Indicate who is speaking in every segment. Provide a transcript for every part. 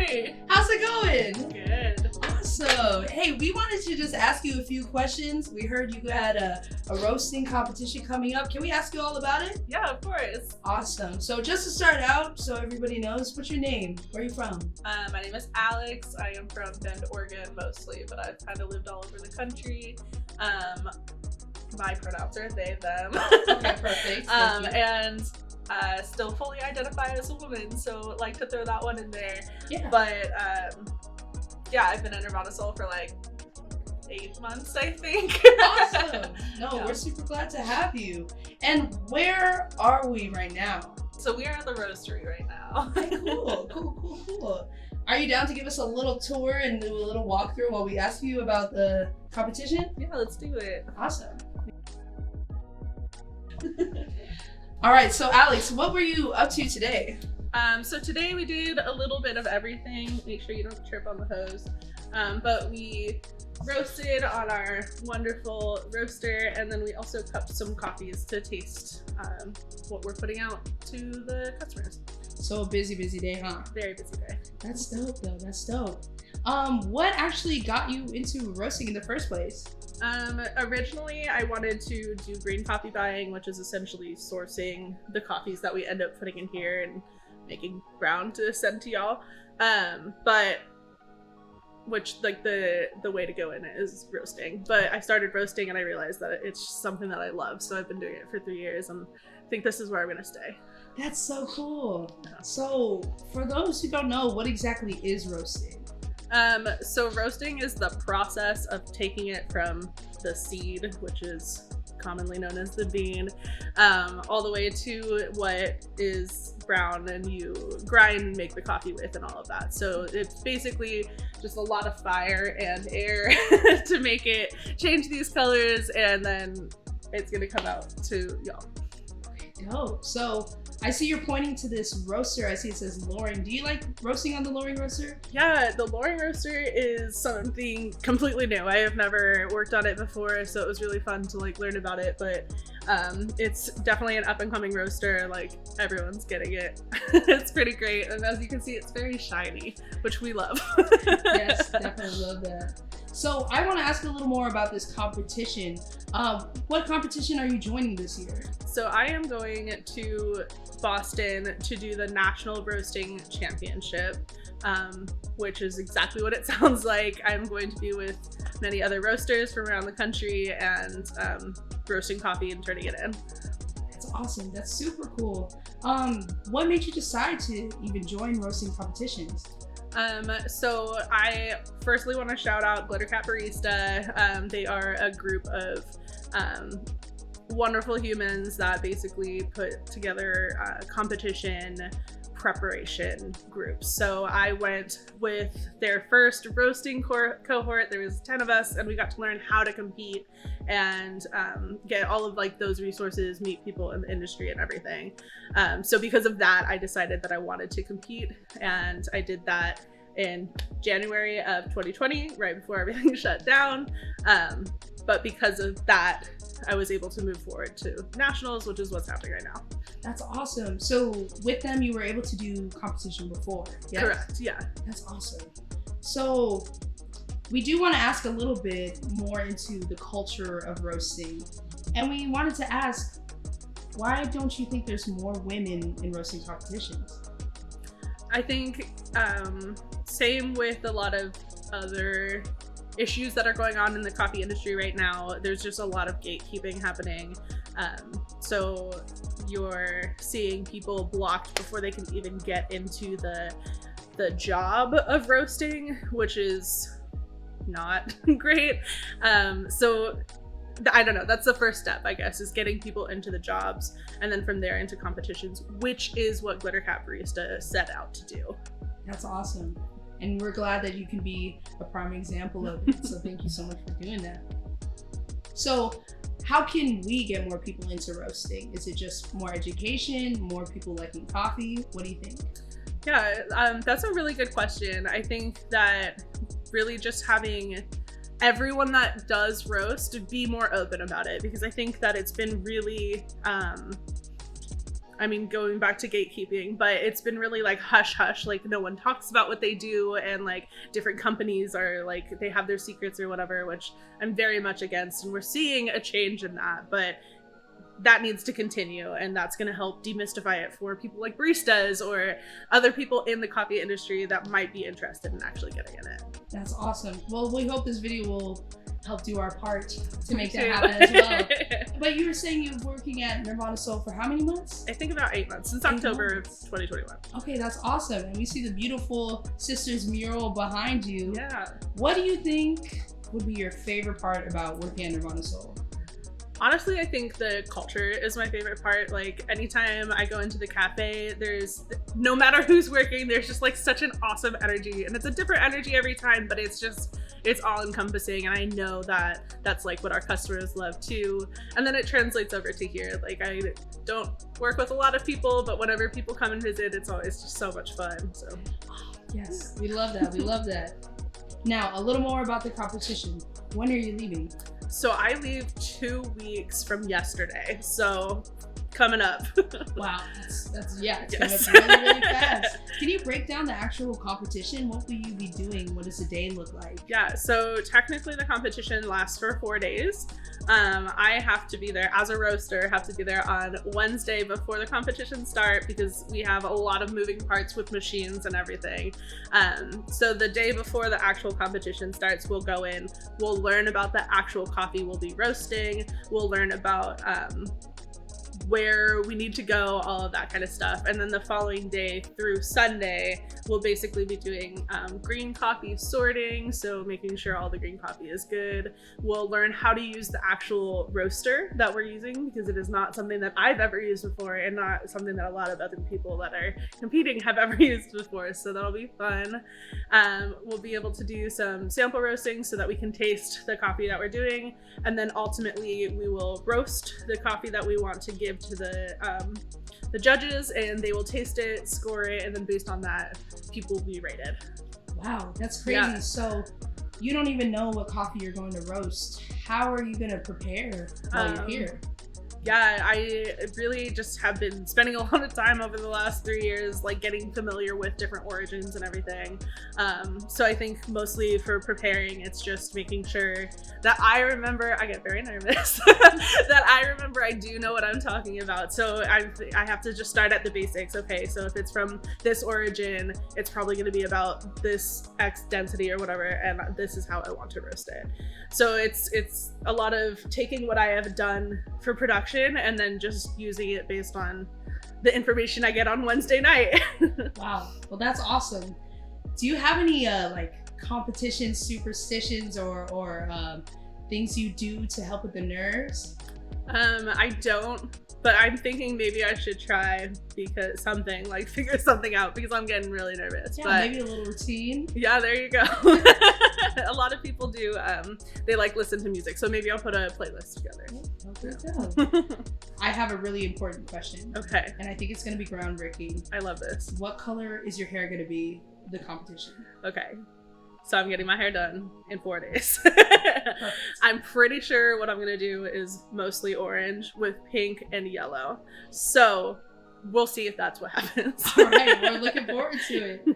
Speaker 1: Hey.
Speaker 2: How's it going?
Speaker 1: Good.
Speaker 2: Awesome. Hey, we wanted to just ask you a few questions. We heard you had a roasting competition coming up. Can we ask you all about it?
Speaker 1: Yeah, of course.
Speaker 2: Awesome. So just to start out, so everybody knows, what's your name? Where are you from?
Speaker 1: My name is Alex. I am from Bend, Oregon mostly, but I've kind of lived all over the country. My pronouns are they, them.
Speaker 2: Okay, perfect. Thank you.
Speaker 1: And still fully identify as a woman, so like to throw that one in there.
Speaker 2: Yeah.
Speaker 1: But yeah, I've been in Nirvana for like 8 months, I think.
Speaker 2: Awesome. No,
Speaker 1: Yeah.
Speaker 2: We're super glad to have you. And where are we right now?
Speaker 1: So we are at the Roastery right now.
Speaker 2: Okay, cool. Are you down to give us a little tour and do a little walkthrough while we ask you about the competition?
Speaker 1: Yeah, let's do it.
Speaker 2: Awesome. All right, so Alex, what were you up to today?
Speaker 1: So today we did a little bit of everything. Make sure you don't trip on the hose. But we roasted on our wonderful roaster, and then we also cupped some coffees to taste what we're putting out to the customers.
Speaker 2: So a busy day, huh?
Speaker 1: Very busy day.
Speaker 2: That's dope though, that's dope. What actually got you into roasting in the first place?
Speaker 1: Originally I wanted to do green coffee buying, which is essentially sourcing the coffees that we end up putting in here and making brown to send to y'all. But which like the way to go in it is roasting. But I started roasting and I realized that it's something that I love. So I've been doing it for 3 years and I think this is where I'm gonna stay.
Speaker 2: That's so cool. So for those who don't know, what exactly is roasting?
Speaker 1: So roasting is the process of taking it from the seed, which is commonly known as the bean, all the way to what is brown and you grind and make the coffee with and all of that. So it's basically just a lot of fire and air to make it change these colors, and then it's gonna come out to y'all.
Speaker 2: Dope. So I see you're pointing to this roaster. I see it says Loring. Do you like roasting on the Loring roaster?
Speaker 1: Yeah, the Loring roaster is something completely new. I have never worked on it before, so it was really fun to like learn about it. But it's definitely an up and coming roaster. Like everyone's getting it. It's pretty great, and as you can see, it's very shiny, which we love.
Speaker 2: Yes, definitely love that. So I want to ask a little more about this competition. What competition are you joining this year?
Speaker 1: So I am going to Boston to do the National Roasting Championship, which is exactly what it sounds like. I'm going to be with many other roasters from around the country and roasting coffee and turning it in.
Speaker 2: That's awesome. That's super cool. What made you decide to even join roasting competitions?
Speaker 1: So I firstly want to shout out Glitter Cat Barista. They are a group of wonderful humans that basically put together competition preparation groups. So I went with their first roasting cohort. There was 10 of us, and we got to learn how to compete and get all of like those resources, meet people in the industry and everything. So because of that, I decided that I wanted to compete, and I did that in January of 2020, right before everything shut down. But because of that, I was able to move forward to nationals, which is what's happening right now.
Speaker 2: That's awesome. So with them, you were able to do competition before, yes?
Speaker 1: Correct, yeah.
Speaker 2: That's awesome. So we do want to ask a little bit more into the culture of roasting. And we wanted to ask, why don't you think there's more women in roasting competitions?
Speaker 1: I think same with a lot of other issues that are going on in the coffee industry right now. There's just a lot of gatekeeping happening. So you're seeing people blocked before they can even get into the job of roasting, which is not great. So I don't know, that's the first step, I guess, is getting people into the jobs, and then from there into competitions, which is what Glitter Cat Barista set out to do.
Speaker 2: That's awesome. And we're glad that you can be a prime example of it. So thank you so much for doing that. So how can we get more people into roasting? Is it just more education, more people liking coffee? What do you think?
Speaker 1: Yeah, that's a really good question. I think that really just having everyone that does roast be more open about it, because I think that it's been really I mean, going back to gatekeeping, but it's been really like hush hush, like no one talks about what they do, and like different companies are like they have their secrets or whatever, which I'm very much against, and we're seeing a change in that, but that needs to continue, and that's going to help demystify it for people like baristas or other people in the coffee industry that might be interested in actually getting in it.
Speaker 2: That's awesome. Well, we hope this video will help do our part to make that happen as well. But you were saying you're working at Nirvana Soul for how many months?
Speaker 1: I think about 8 months, since October of 2021.
Speaker 2: Okay, that's awesome. And we see the beautiful Sisters mural behind you.
Speaker 1: Yeah.
Speaker 2: What do you think would be your favorite part about working at Nirvana Soul?
Speaker 1: Honestly, I think the culture is my favorite part. Like anytime I go into the cafe, there's no matter who's working, there's just like such an awesome energy, and it's a different energy every time, but it's all encompassing, and I know that that's like what our customers love too. And then it translates over to here. Like I don't work with a lot of people, but whenever people come and visit, it's always just so much fun. So
Speaker 2: yes, we love that. We love that. Now, a little more about the competition. When are you leaving?
Speaker 1: So I leave 2 weeks from yesterday. So coming up.
Speaker 2: Wow, that's
Speaker 1: Yes.
Speaker 2: coming up really fast. Can you break down the actual competition? What will you be doing? What does a day look like?
Speaker 1: Yeah, so technically the competition lasts for 4 days. I have to be there as a roaster, have to be there on Wednesday before the competition start because we have a lot of moving parts with machines and everything. So the day before the actual competition starts, we'll go in, we'll learn about the actual coffee we'll be roasting, we'll learn about where we need to go, all of that kind of stuff. And then the following day through Sunday, we'll basically be doing green coffee sorting, so making sure all the green coffee is good. We'll learn how to use the actual roaster that we're using because it is not something that I've ever used before and not something that a lot of other people that are competing have ever used before, so that'll be fun. We'll be able to do some sample roasting so that we can taste the coffee that we're doing, and then ultimately we will roast the coffee that we want to give to the judges, and they will taste it, score it, and then based on that, people will be rated.
Speaker 2: Wow, that's crazy.
Speaker 1: Yeah.
Speaker 2: So you don't even know what coffee you're going to roast. How are you going to prepare while you're here?
Speaker 1: Yeah, I really just have been spending a lot of time over the last 3 years, like getting familiar with different origins and everything. So I think mostly for preparing, it's just making sure that I remember, I get very nervous, that I remember I do know what I'm talking about. So I have to just start at the basics. Okay, so if it's from this origin, it's probably going to be about this X density or whatever, and this is how I want to roast it. So it's a lot of taking what I have done for production and then just using it based on the information I get on Wednesday night.
Speaker 2: Wow, well that's awesome. Do you have any like competition superstitions or things you do to help with the nerves?
Speaker 1: I don't, but I'm thinking maybe I should try because figure something out because I'm getting really nervous.
Speaker 2: Yeah,
Speaker 1: but
Speaker 2: maybe a little routine.
Speaker 1: Yeah, there you go. A lot of people do, they like listen to music, so maybe I'll put a playlist together.
Speaker 2: I have a really important question.
Speaker 1: Okay.
Speaker 2: And I think it's going to be groundbreaking.
Speaker 1: I love this.
Speaker 2: What color is your hair going to be the competition?
Speaker 1: Okay. So I'm getting my hair done in 4 days. I'm pretty sure what I'm gonna do is mostly orange with pink and yellow. So we'll see if that's what happens.
Speaker 2: All right, we're looking forward to it.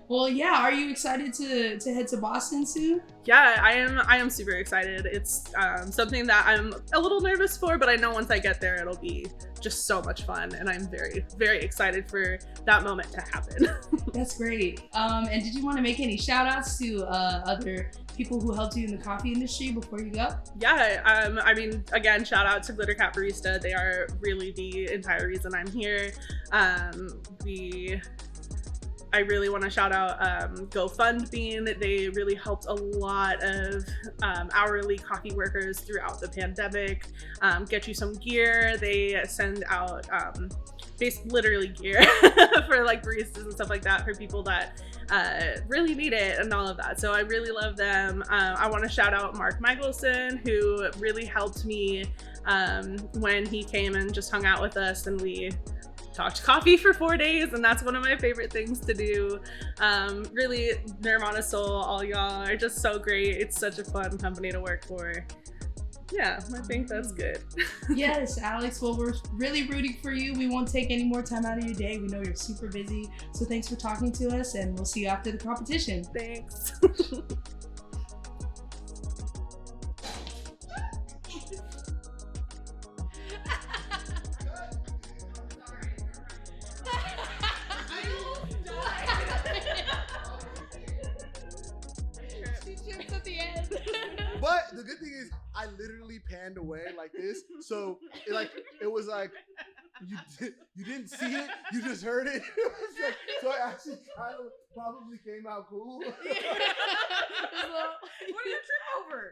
Speaker 2: Well, yeah, are you excited to head to Boston soon?
Speaker 1: Yeah, I am super excited. It's something that I'm a little nervous for, but I know once I get there, it'll be just so much fun, and I'm very, very excited for that moment to happen.
Speaker 2: That's great. And did you want to make any shout outs to other people who helped you in the coffee industry before you go?
Speaker 1: Yeah, I mean, again, shout out to Glitter Cat Barista. They are really the entire reason I'm here. I really want to shout out GoFundMe. They really helped a lot of hourly coffee workers throughout the pandemic. Getchu some gear. They send out literally gear for like baristas and stuff like that for people that really need it and all of that. So I really love them. I want to shout out Mark Michealson, who really helped me when he came and just hung out with us, and we talked coffee for 4 days, and that's one of my favorite things to do. Really, Nirvana Soul, all y'all are just so great. It's such a fun company to work for. Yeah, I think that's good.
Speaker 2: Yes, Alex. Well, we're really rooting for you. We won't take any more time out of your day. We know you're super busy. So thanks for talking to us, and we'll see you after the competition.
Speaker 1: Thanks.
Speaker 3: But the good thing is, I literally panned away like this, so it was like you didn't see it, you just heard it. So it actually kind of probably came out cool.
Speaker 4: What did you trip over?